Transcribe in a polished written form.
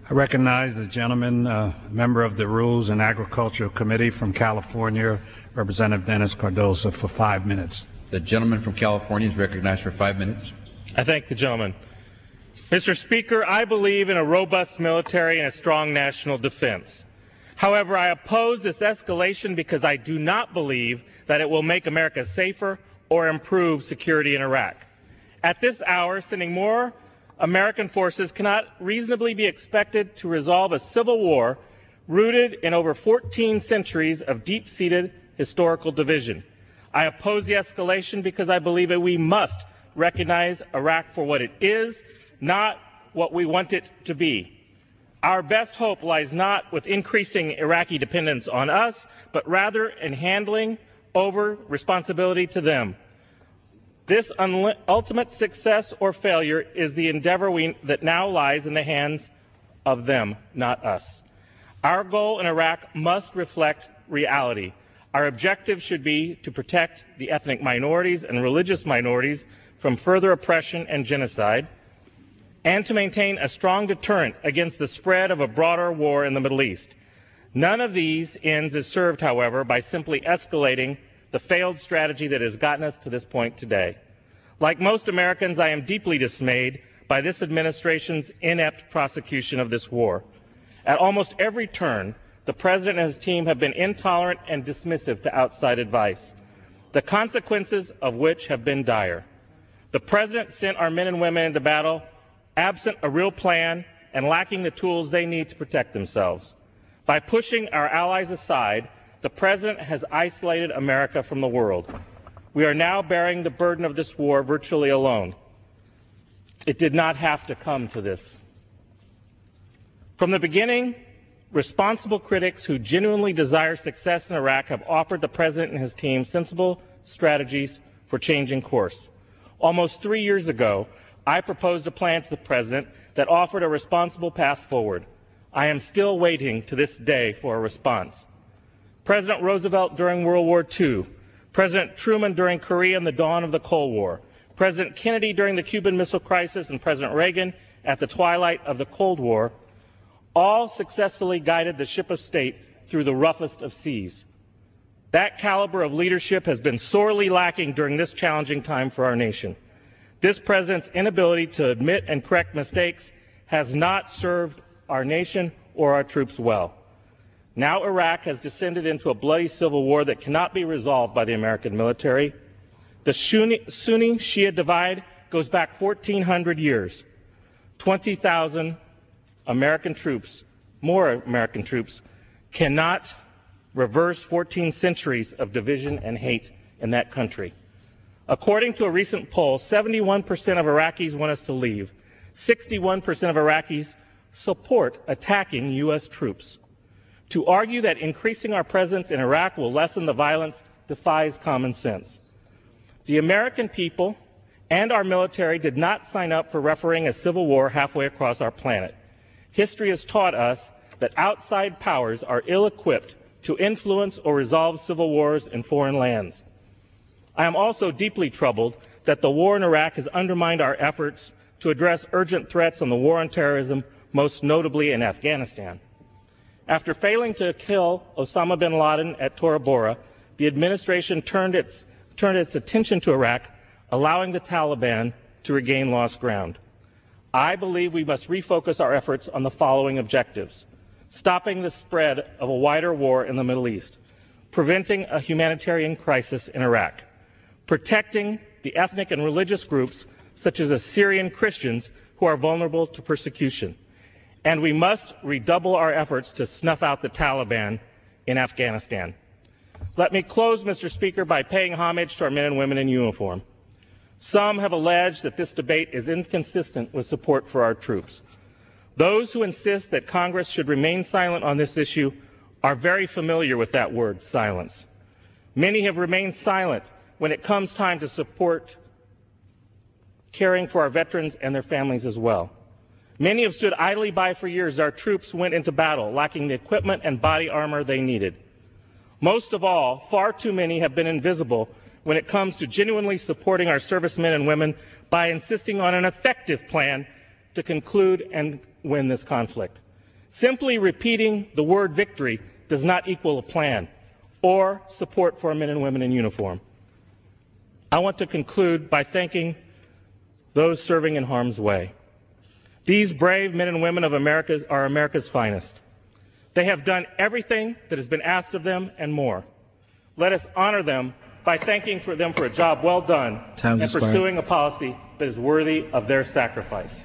I recognize the gentleman, member of the Rules and Agricultural Committee from California, Representative Dennis Cardoza, for 5 minutes. The gentleman from California is recognized for 5 minutes. I thank the gentleman. Mr. Speaker, I believe in a robust military and a strong national defense. However, I oppose this escalation because I do not believe that it will make America safer or improve security in Iraq. At this hour, sending more American forces cannot reasonably be expected to resolve a civil war rooted in over 14 centuries of deep-seated historical division. I oppose the escalation because I believe that we must recognize Iraq for what it is, not what we want it to be. Our best hope lies not with increasing Iraqi dependence on us, but rather in handling over responsibility to them. This ultimate success or failure is the endeavor that now lies in the hands of them, not us. Our goal in Iraq must reflect reality. Our objective should be to protect the ethnic minorities and religious minorities from further oppression and genocide, and to maintain a strong deterrent against the spread of a broader war in the Middle East. None of these ends is served, however, by simply escalating the failed strategy that has gotten us to this point today. Like most Americans, I am deeply dismayed by this administration's inept prosecution of this war. At almost every turn, the President and his team have been intolerant and dismissive to outside advice, the consequences of which have been dire. The President sent our men and women into battle absent a real plan and lacking the tools they need to protect themselves. By pushing our allies aside, the President has isolated America from the world. We are now bearing the burden of this war virtually alone. It did not have to come to this. From the beginning, responsible critics who genuinely desire success in Iraq have offered the President and his team sensible strategies for changing course. Almost 3 years ago, I proposed a plan to the President that offered a responsible path forward. I am still waiting to this day for a response. President Roosevelt during World War II, President Truman during Korea and the dawn of the Cold War, President Kennedy during the Cuban Missile Crisis, and President Reagan at the twilight of the Cold War all successfully guided the ship of state through the roughest of seas. That caliber of leadership has been sorely lacking during this challenging time for our nation. This President's inability to admit and correct mistakes has not served our nation or our troops well. Now Iraq has descended into a bloody civil war that cannot be resolved by the American military. The Sunni-Shia divide goes back 1,400 years. 20,000 American troops, more American troops, cannot reverse 14 centuries of division and hate in that country. According to a recent poll, 71% of Iraqis want us to leave. 61% of Iraqis support attacking U.S. troops. To argue that increasing our presence in Iraq will lessen the violence defies common sense. The American people and our military did not sign up for refereeing a civil war halfway across our planet. History has taught us that outside powers are ill-equipped to influence or resolve civil wars in foreign lands. I am also deeply troubled that the war in Iraq has undermined our efforts to address urgent threats on the war on terrorism, most notably in Afghanistan. After failing to kill Osama bin Laden at Tora Bora, the administration turned its attention to Iraq, allowing the Taliban to regain lost ground. I believe we must refocus our efforts on the following objectives: stopping the spread of a wider war in the Middle East, preventing a humanitarian crisis in Iraq, protecting the ethnic and religious groups such as Assyrian Christians who are vulnerable to persecution, and we must redouble our efforts to snuff out the Taliban in Afghanistan. Let me close, Mr. Speaker, by paying homage to our men and women in uniform. Some have alleged that this debate is inconsistent with support for our troops. Those who insist that Congress should remain silent on this issue are very familiar with that word, silence. Many have remained silent when it comes time to support caring for our veterans and their families as well. Many have stood idly by for years as our troops went into battle, lacking the equipment and body armor they needed. Most of all, far too many have been invisible when it comes to genuinely supporting our servicemen and women by insisting on an effective plan to conclude and win this conflict. Simply repeating the word victory does not equal a plan or support for our men and women in uniform. I want to conclude by thanking those serving in harm's way. These brave men and women of America are America's finest. They have done everything that has been asked of them and more. Let us honor them by thanking them for a job well done and pursuing a policy that is worthy of their sacrifice.